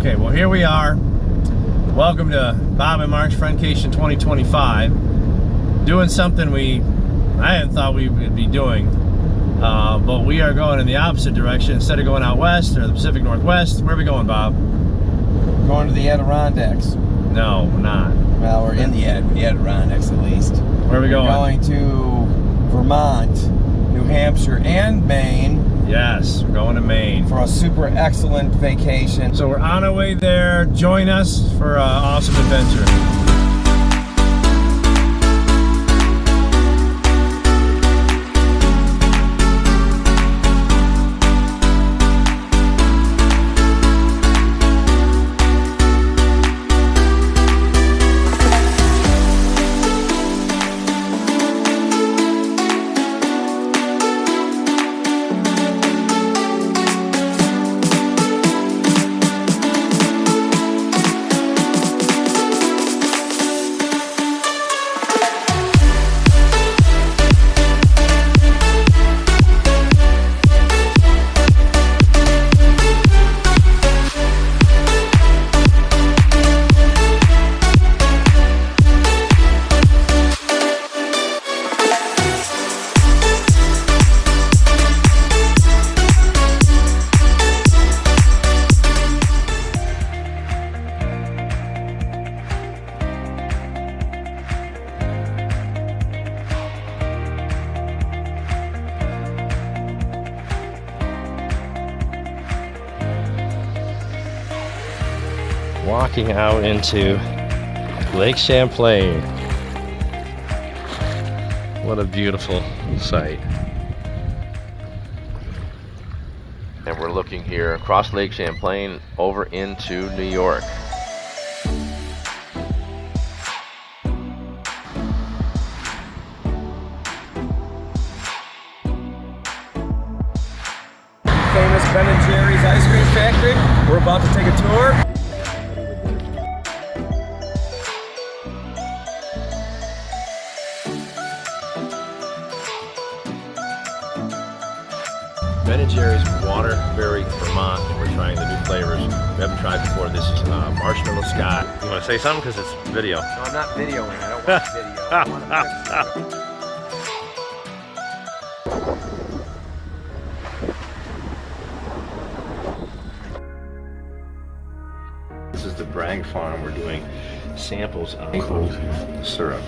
Okay, well here we are. Welcome to Bob and Mark's Friend-cation 2025. Doing something I hadn't thought we would be doing, but we are going in the opposite direction. Instead of going out west or the Pacific Northwest, where are we going, Bob? Going to the Adirondacks. No, we're not. Well, we're in the Adirondacks at least. Where are we going? We're going to Vermont, New Hampshire, and Maine. Yes, we're going to Maine for a super excellent vacation. So we're on our way there. Join us for an awesome adventure. Walking out into Lake Champlain. What a beautiful sight. And we're looking here across Lake Champlain over into New York. Famous Ben & Jerry's ice cream factory. We're about to take a tour. Ben & Jerry's Waterbury, Vermont, and we're trying the new flavors we haven't tried before. This is marshmallow Scott. You want to say something? Because it's video. No, I'm not videoing. I don't want video. I want This is the Bragg Farm. We're doing samples of maple syrup,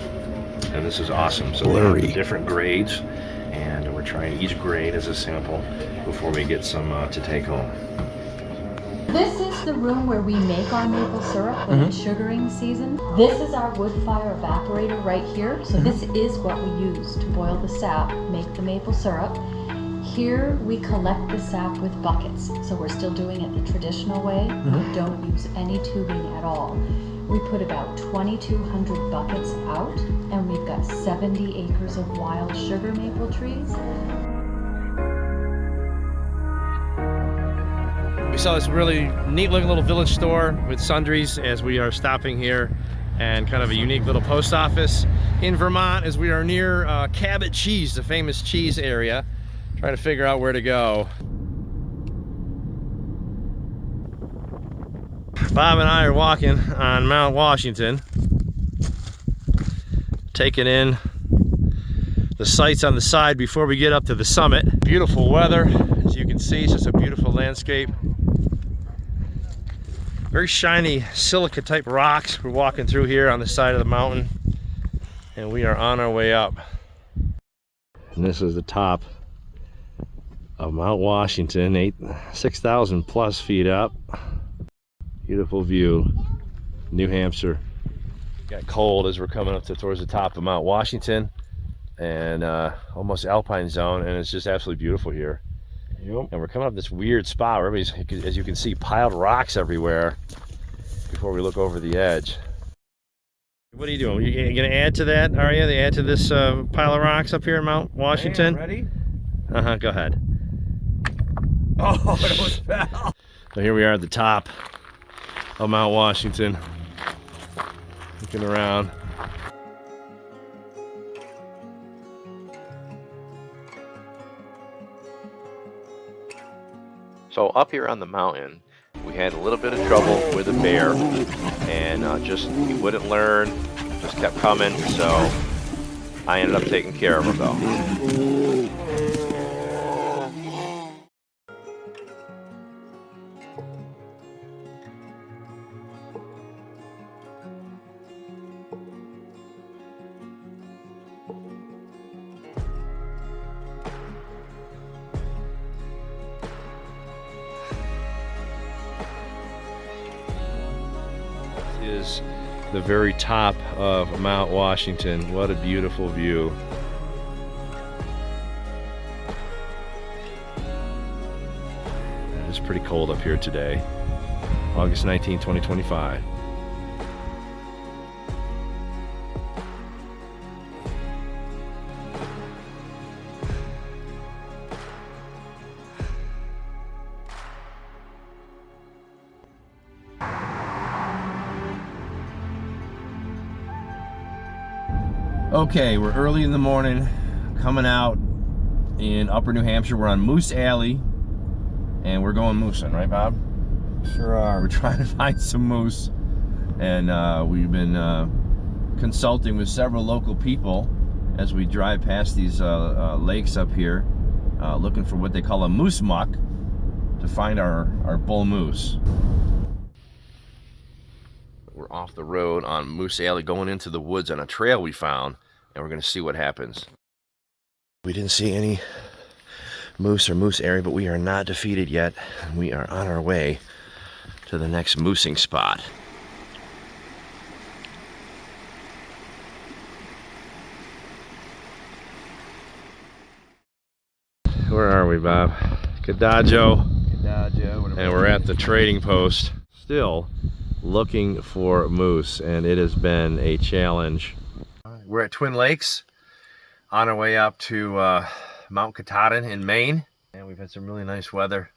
and this is awesome. So we have the different grades, and we're trying each grade as a sample before we get some to take home. This is the room where we make our maple syrup when it's sugaring season. This is our wood fire evaporator right here. So this is what we use to boil the sap, make the maple syrup. Here we collect the sap with buckets. So we're still doing it the traditional way. We don't use any tubing at all. We put about 2,200 buckets out, and we've got 70 acres of wild sugar maple trees. We saw this really neat looking little village store with sundries as we are stopping here, and kind of a unique little post office in Vermont as we are near Cabot Cheese, the famous cheese area, trying to figure out where to go. Bob and I are walking on Mount Washington, taking in the sights on the side before we get up to the summit. Beautiful weather, as you can see. It's just a beautiful landscape. Very shiny silica type rocks we're walking through here on the side of the mountain, and we are on our way up. And this is the top of Mount Washington, 6,000 plus feet up. Beautiful view, New Hampshire. Got cold as we're coming up towards the top of Mount Washington, and almost alpine zone, and it's just absolutely beautiful here. Yep. And we're coming up this weird spot where everybody's, as you can see, piled rocks everywhere before we look over the edge. What are you doing? You gonna add to that, are you? They add to this pile of rocks up here in Mount Washington? Ready? Go ahead. Oh, it was fell. So here we are at the top of Mount Washington, looking around. So up here on the mountain, we had a little bit of trouble with a bear, and he wouldn't learn, just kept coming, so I ended up taking care of him though. Is the very top of Mount Washington. What a beautiful view. It's pretty cold up here today. August 19, 2025. Okay, we're early in the morning, coming out in Upper New Hampshire. We're on Moose Alley, and we're going moosing, right, Bob? Sure are. We're trying to find some moose, and we've been consulting with several local people as we drive past these lakes up here, looking for what they call a moose muck to find our bull moose. We're off the road on Moose Alley, going into the woods on a trail we found, and we're going to see what happens. We didn't see any moose or moose area, but we are not defeated yet. We are on our way to the next moosing spot. Where are we, Bob? Cadagio. And we're at the trading post, still looking for moose, and it has been a challenge. We're at Twin Lakes on our way up to Mount Katahdin in Maine, and we've had some really nice weather,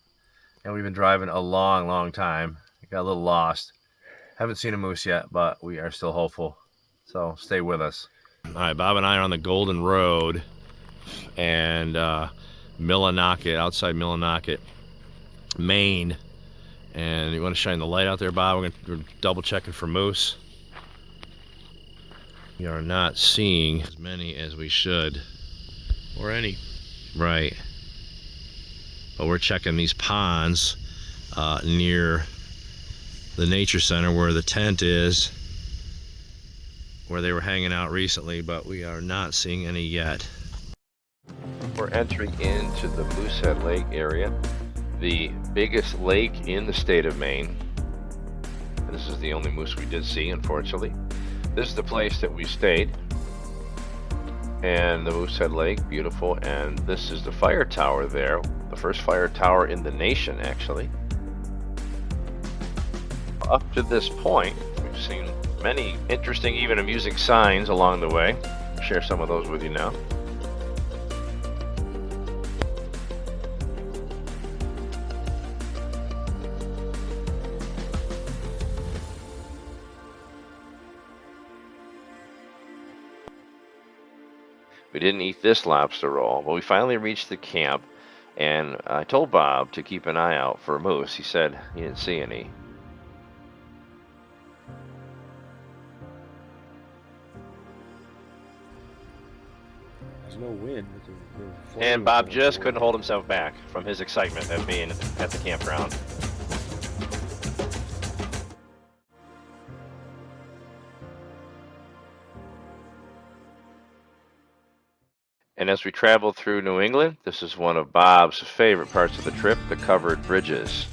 and we've been driving a long time. Got a little lost. Haven't seen a moose yet, but we are still hopeful, so stay with us. All right, Bob and I are on the Golden Road, and Millinocket, outside Millinocket, Maine. And you want to shine the light out there, Bob? We're double checking for moose. We are not seeing as many as we should, or any. Right. But we're checking these ponds near the nature center where the tent is, where they were hanging out recently, but we are not seeing any yet. We're entering into the Moosehead Lake area, the biggest lake in the state of Maine. This is the only moose we did see, unfortunately. This is the place that we stayed, and the Moosehead Lake, beautiful. And this is the fire tower there, the first fire tower in the nation, actually. Up to this point, we've seen many interesting, even amusing signs along the way. I'll share some of those with you now. We didn't eat this lobster roll, but we finally reached the camp, and I told Bob to keep an eye out for moose. He said he didn't see any. There's no wind. And Bob just couldn't hold himself back from his excitement at being at the campground. And as we travel through New England, this is one of Bob's favorite parts of the trip, the covered bridges.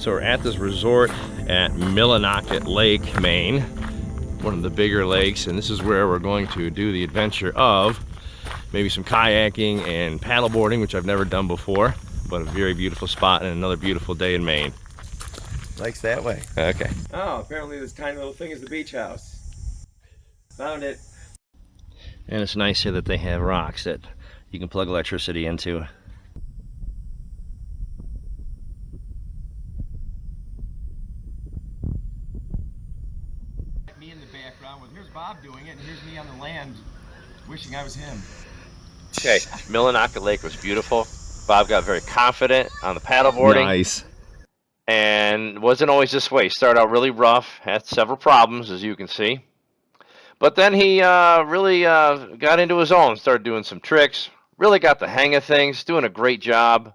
So we're at this resort at Millinocket Lake, Maine, one of the bigger lakes, and this is where we're going to do the adventure of maybe some kayaking and paddleboarding, which I've never done before, but a very beautiful spot and another beautiful day in Maine. Lake's that way. Okay. Oh, apparently this tiny little thing is the beach house. Found it. And it's nice here that they have rocks that you can plug electricity into. Me in the background with, here's Bob doing it, and here's me on the land wishing I was him. Okay, Millinocket Lake was beautiful. Bob got very confident on the paddleboarding. Nice. And wasn't always this way. Started out really rough, had several problems, as you can see. But then he really got into his own, started doing some tricks, really got the hang of things, doing a great job.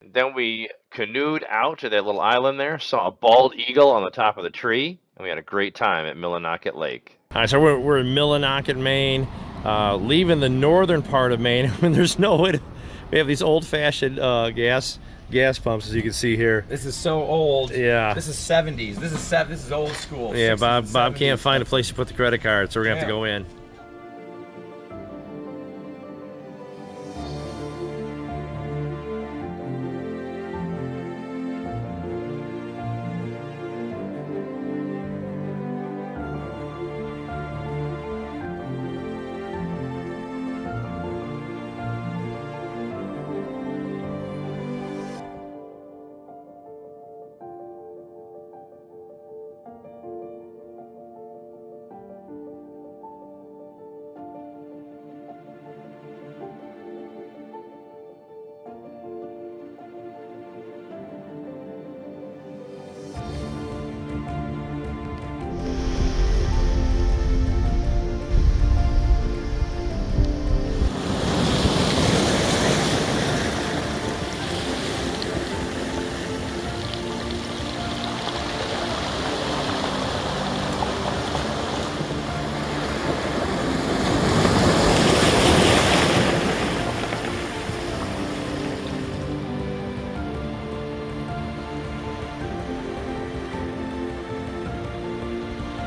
Then we canoed out to that little island there, saw a bald eagle on the top of the tree, and we had a great time at Millinocket Lake. All right, so we're in Millinocket, Maine, leaving the northern part of Maine, when there's no way to, we have these old-fashioned gas pumps, as you can see here. This is so old. Yeah. This is 70s. This is old school. Yeah, 60s, Bob 70s. can't find a place to put the credit card, so we're gonna have to go in.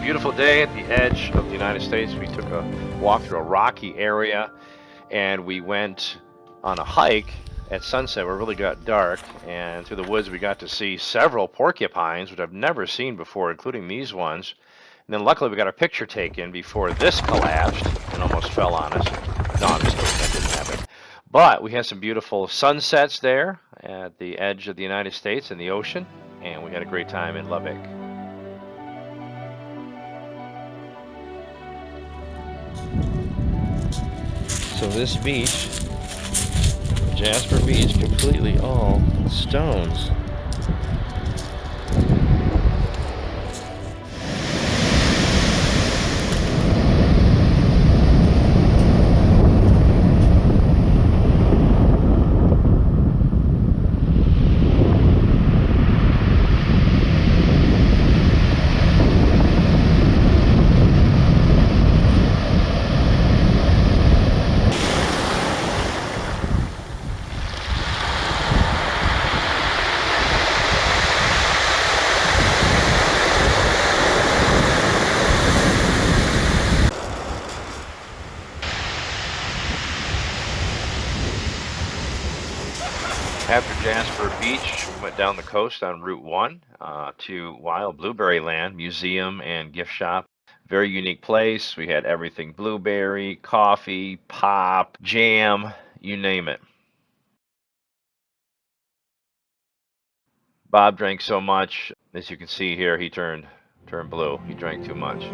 Beautiful day at the edge of the United States. We took a walk through a rocky area, and we went on a hike at sunset where it really got dark, and through the woods we got to see several porcupines, which I've never seen before, including these ones. And then luckily we got a picture taken before this collapsed and almost fell on us. No, I'm just kidding, that didn't happen. But we had some beautiful sunsets there at the edge of the United States and the ocean, and we had a great time in Lubbock. So this beach, Jasper Beach, completely all stones. After Jasper Beach, we went down the coast on Route 1 to Wild Blueberry Land Museum and Gift Shop. Very unique place. We had everything blueberry, coffee, pop, jam, you name it. Bob drank so much, as you can see here, he turned blue. He drank too much.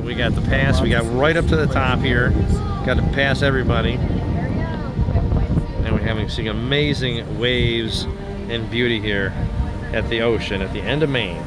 We got the pass. We got right up to the top here. Got to pass everybody. And we're having some amazing waves and beauty here at the ocean at the end of Maine.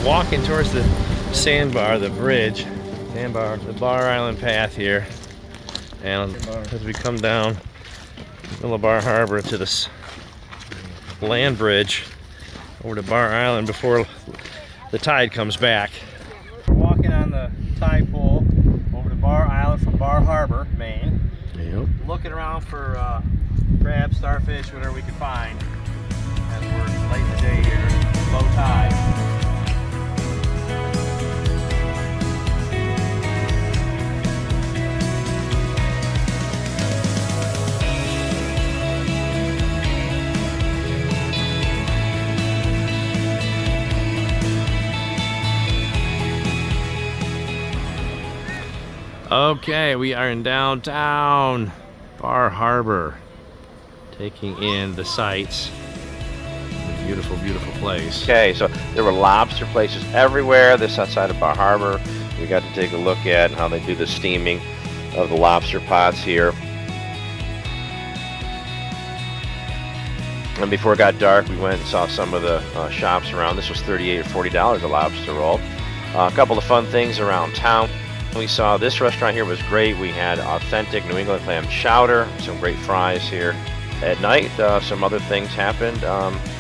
we're walking towards the sandbar, the bridge, the Bar Island path here. And as we come down Bar Harbor to this land bridge over to Bar Island before the tide comes back. We're walking on the tide pool over to Bar Island from Bar Harbor, Maine. Yep. Looking around for crabs, starfish, whatever we can find as we're late in the day here, low tide. Okay, we are in downtown Bar Harbor, taking in the sights. Beautiful, beautiful place. Okay, so there were lobster places everywhere. This outside of Bar Harbor. We got to take a look at how they do the steaming of the lobster pots here. And before it got dark, we went and saw some of the shops around. This was $38 or $40 a lobster roll. A couple of fun things around town. We saw this restaurant here was great. We had authentic New England clam chowder, some great fries here. At night, some other things happened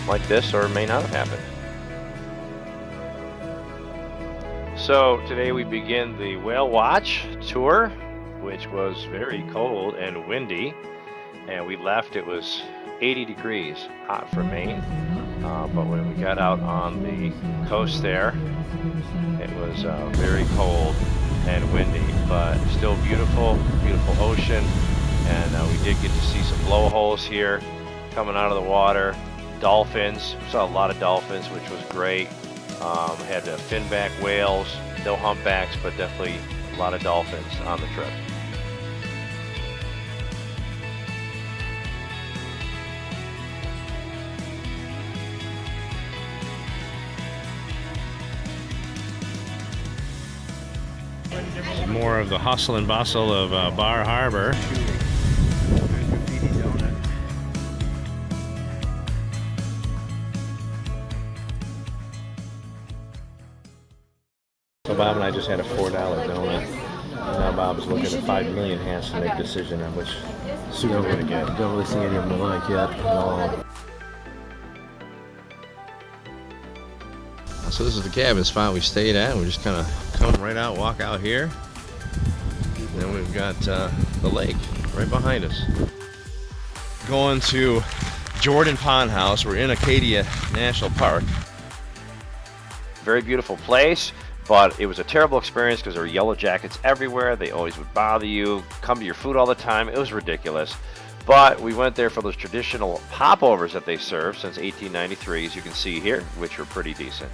like this, or may not have happened. So today we begin the whale watch tour, which was very cold and windy. And we left, it was 80 degrees, hot for Maine. But when we got out on the coast there, it was very cold and windy, but still beautiful, beautiful ocean. And we did get to see some blowholes here coming out of the water. Dolphins, we saw a lot of dolphins, which was great. Had finback whales, no humpbacks, but definitely a lot of dolphins on the trip. More of the hustle and bustle of Bar Harbor. So Bob and I just had a $4 donut. And now Bob's looking at 5 million hands to make a decision on which suit we're going to get. Don't really see any of them I like yet. No. So this is the cabin spot we stayed at. We just kind of come right out, walk out here. And then we've got the lake right behind us. Going to Jordan Pond House. We're in Acadia National Park. Very beautiful place, but it was a terrible experience because there were yellow jackets everywhere. They always would bother you, come to your food all the time. It was ridiculous. But we went there for those traditional popovers that they serve since 1893, as you can see here, which were pretty decent.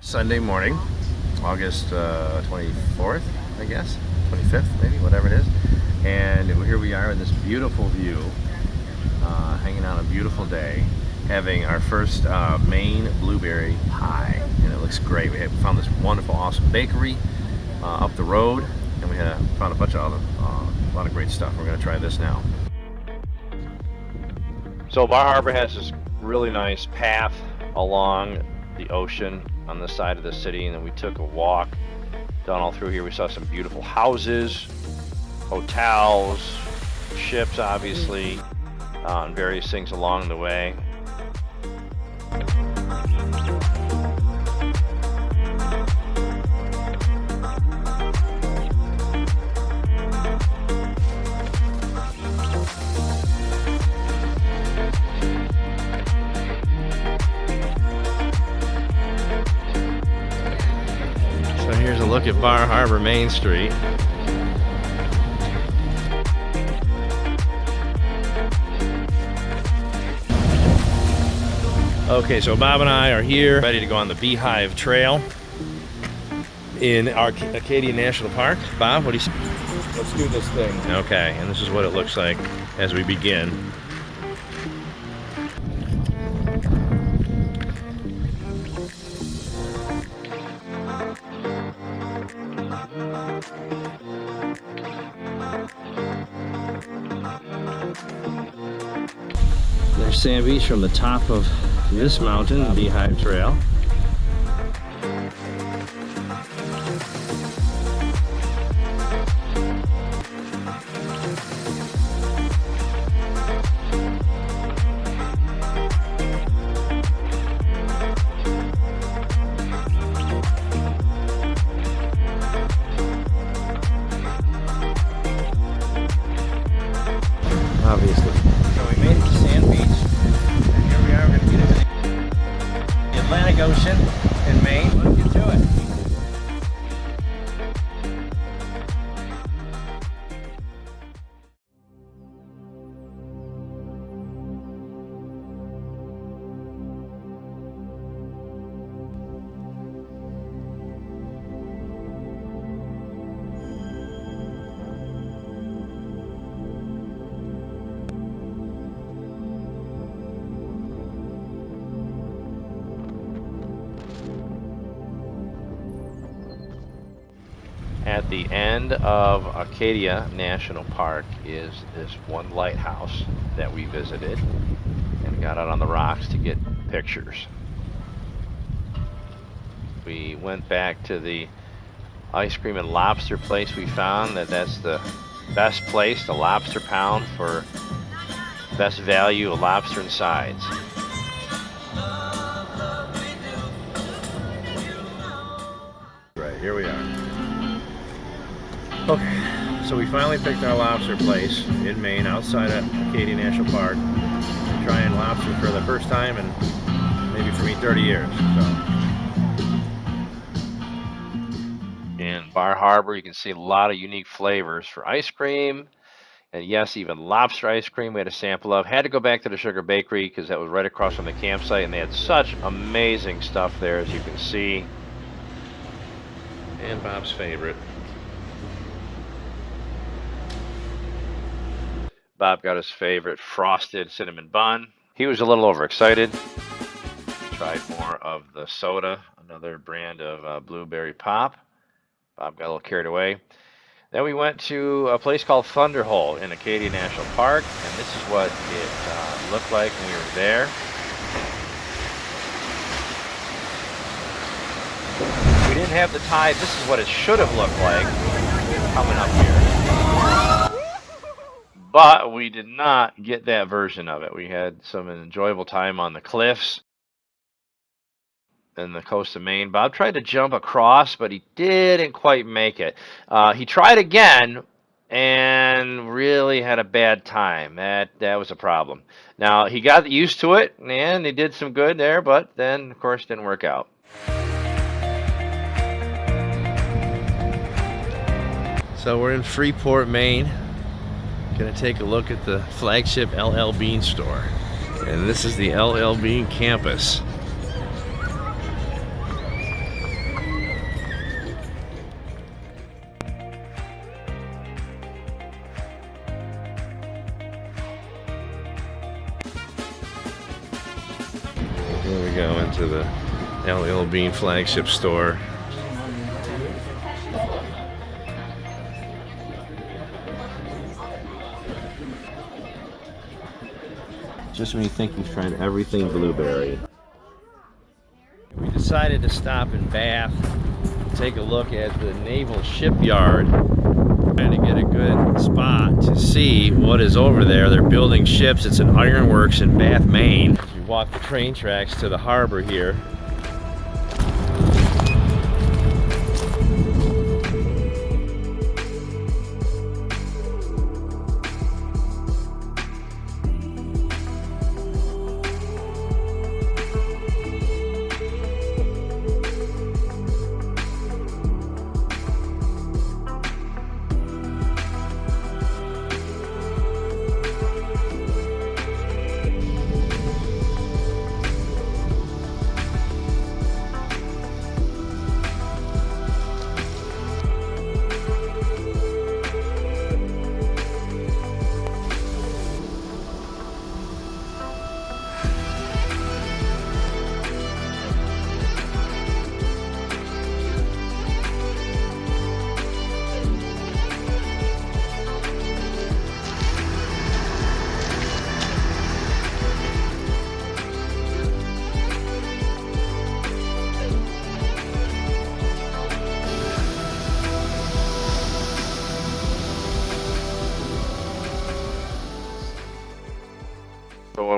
Sunday morning, August 24th, I guess, 25th maybe, whatever it is. And here we are in this beautiful view, hanging out on a beautiful day, having our first Maine blueberry pie. And it looks great. We found this wonderful, awesome bakery up the road, and we found a bunch of other, a lot of great stuff. We're gonna try this now. So Bar Harbor has this really nice path along the ocean on the side of the city, and then we took a walk down all through here. We saw some beautiful houses, hotels, ships obviously, and various things along the way. Here's a look at Bar Harbor Main Street. Okay, so Bob and I are here, ready to go on the Beehive Trail in Acadia National Park. Bob, what do you say? Let's do this thing. Okay, and this is what it looks like as we begin. sand beach from the top of this mountain, the Beehive Trail. Obviously. So we made it to Sand Beach, and here we are. We're going to get into the Atlantic Ocean in Maine. Let's get to it. At the end of Acadia National Park is this one lighthouse that we visited and got out on the rocks to get pictures. We went back to the ice cream and lobster place. We found that that's the best place, the lobster pound, for best value of lobster and sides. Right, here we are. Okay, so we finally picked our lobster place in Maine, outside of Acadia National Park. Trying lobster for the first time in maybe for me 30 years. So. In Bar Harbor, you can see a lot of unique flavors for ice cream, and yes, even lobster ice cream we had a sample of. Had to go back to the Sugar Bakery because that was right across from the campsite, and they had such amazing stuff there, as you can see. And Bob's favorite. Bob got his favorite frosted cinnamon bun. He was a little overexcited. Tried more of the soda, another brand of blueberry pop. Bob got a little carried away. Then we went to a place called Thunderhole in Acadia National Park, and this is what it looked like when we were there. We didn't have the tide. This is what it should have looked like coming up here. But we did not get that version of it. We had some enjoyable time on the cliffs in the coast of Maine. Bob tried to jump across, but he didn't quite make it. He tried again and really had a bad time. That was a problem. Now, he got used to it, and he did some good there, but then, of course, didn't work out. So we're in Freeport, Maine. Gonna take a look at the flagship LL Bean store. And this is the LL Bean campus. Here we go into the LL Bean flagship store. Just when you think you've tried everything blueberry. We decided to stop in Bath, take a look at the Naval Shipyard, trying to get a good spot to see what is over there. They're building ships. It's an ironworks in Bath, Maine. We walk the train tracks to the harbor here.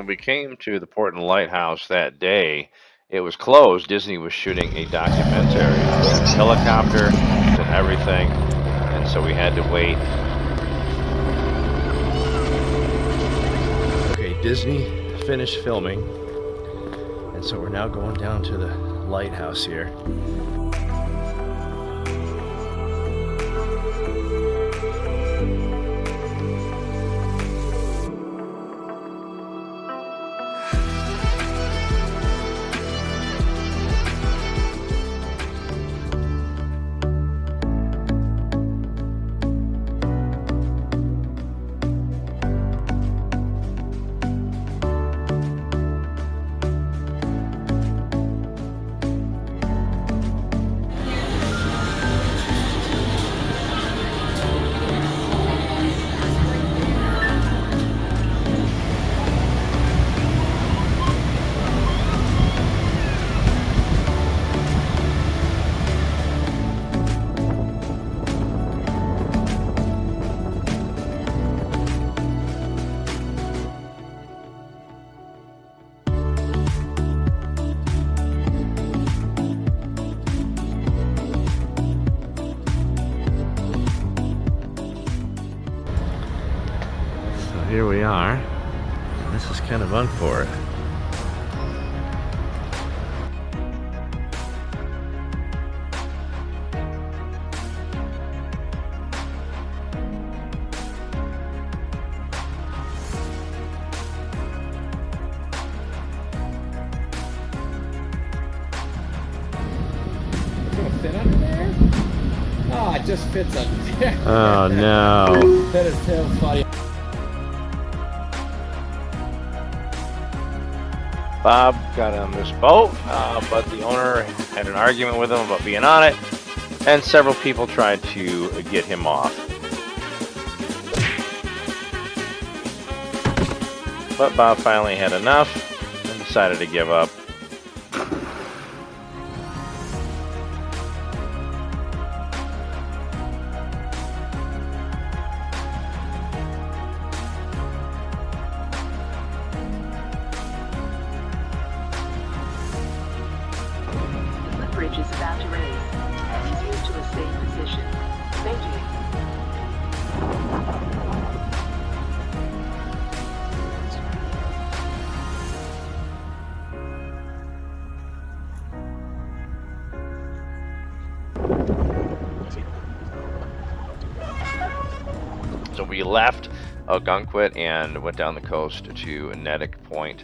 when we came to the Portland Lighthouse that day, it was closed. Disney was shooting a documentary, helicopter and everything, and so we had to wait. Okay, Disney finished filming, and so we're now going down to the lighthouse here. Here we are. This is kind of fun for it. Gonna fit under there? Oh, it just fits under there. Oh no. That is so funny. Bob got on this boat, but the owner had an argument with him about being on it, and several people tried to get him off. But Bob finally had enough and decided to give up. The bridge is about to raise. Please move to a safe position. Thank you. So we left Algonquin and went down the coast to Nedick Point,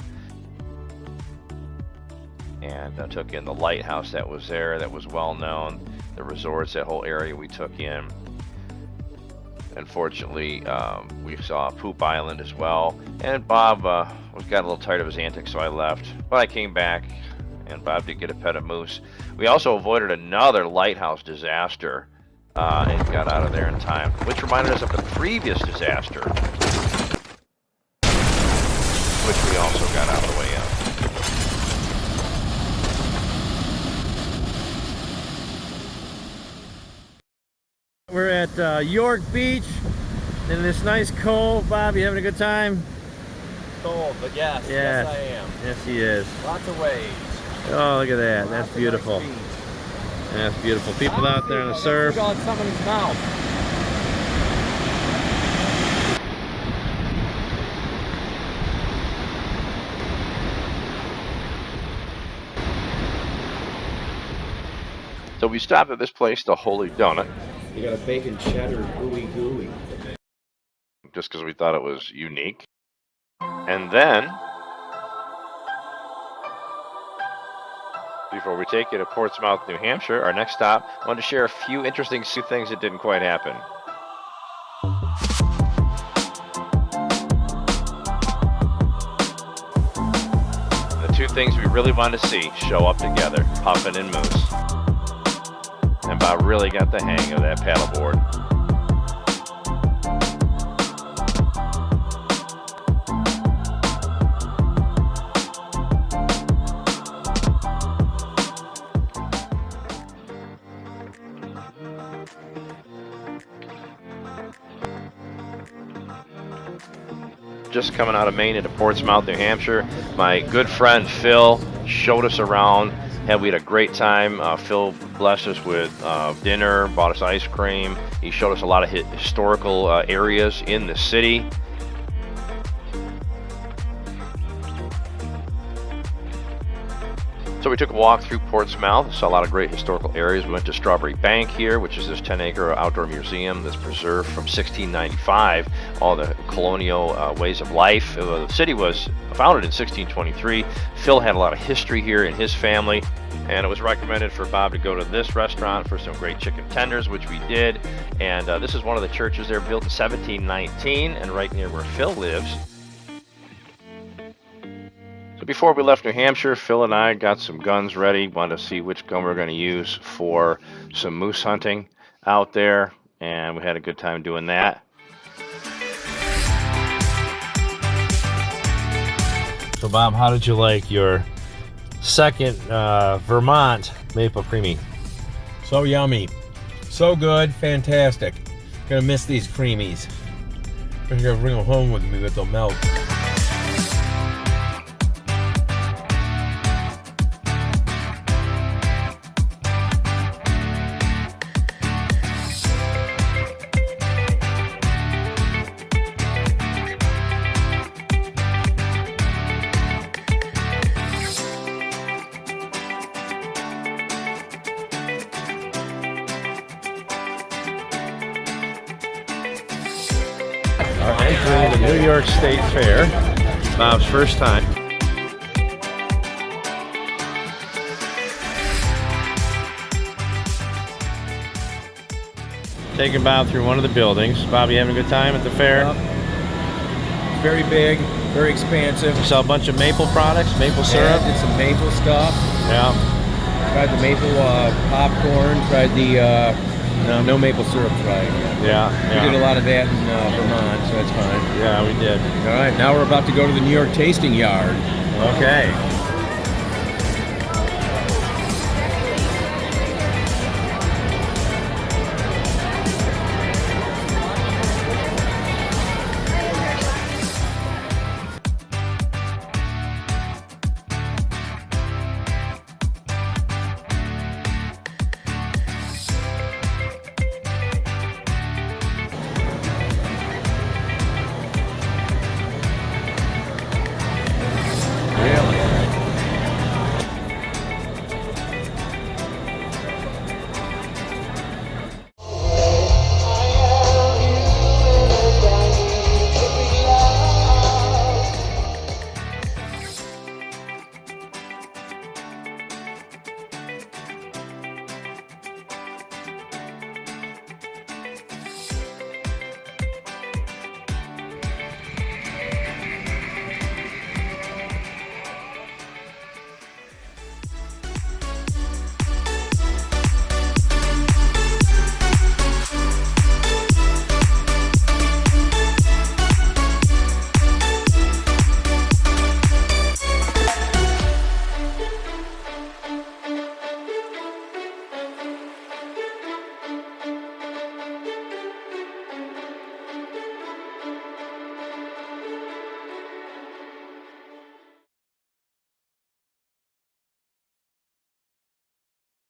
and took in the lighthouse that was there, that was well known, the resorts, that whole area we took in. Unfortunately, we saw Poop Island as well, and Bob got a little tired of his antics, so I left. But I came back, and Bob did get a pet of moose. We also avoided another lighthouse disaster and got out of there in time, which reminded us of the previous disaster, which we also got out of the way in. We're at York Beach in this nice cove. Bob, you having a good time? Cold, but yes, Yeah. yes I am. Yes, he is. Lots of waves. Oh, look at that. That's Lots of beautiful. nice beach. That's beautiful. People out there on the surf. Got somebody's mouth. So we stopped at this place, the Holy Donut, You got a bacon cheddar gooey gooey. just because we thought it was unique. And then, before we take you to Portsmouth, New Hampshire, our next stop, I wanted to share a few interesting things that didn't quite happen. The two things we really wanted to see show up together, Puffin and Moose. And Bob really got the hang of that paddleboard. just coming out of Maine into Portsmouth, New Hampshire. My good friend Phil showed us around. We had a great time. Phil blessed us with dinner, bought us ice cream. He showed us a lot of historical areas in the city. So we took a walk through Portsmouth, saw a lot of great historical areas. We went to Strawberry Bank here, which is this 10-acre outdoor museum that's preserved from 1695, all the colonial ways of life. The city was founded in 1623. Phil had a lot of history here in his family, and it was recommended for Bob to go to this restaurant for some great chicken tenders, which we did. And this is one of the churches there, built in 1719 and right near where Phil lives. So before we left New Hampshire, Phil and I got some guns ready. Wanted to see which gun we were going to use for some moose hunting out there, and we had a good time doing that. So Bob, how did you like your second Vermont maple creamy? So yummy. So good. Fantastic. Gonna miss these creamies. I'm gonna bring them home with me with the milk. All right, entering the New York State Fair. Bob's first time. Taking Bob through one of the buildings. Bob, you having a good time at the fair? It's very big, very expansive. You saw a bunch of maple products, maple syrup. Did some maple stuff. Yeah. Tried the maple popcorn. Tried the no maple syrup tried. Yeah. We did a lot of that in Vermont, so that's fine. Yeah, we did. All right, now we're about to go to the New York Tasting Yard. Okay.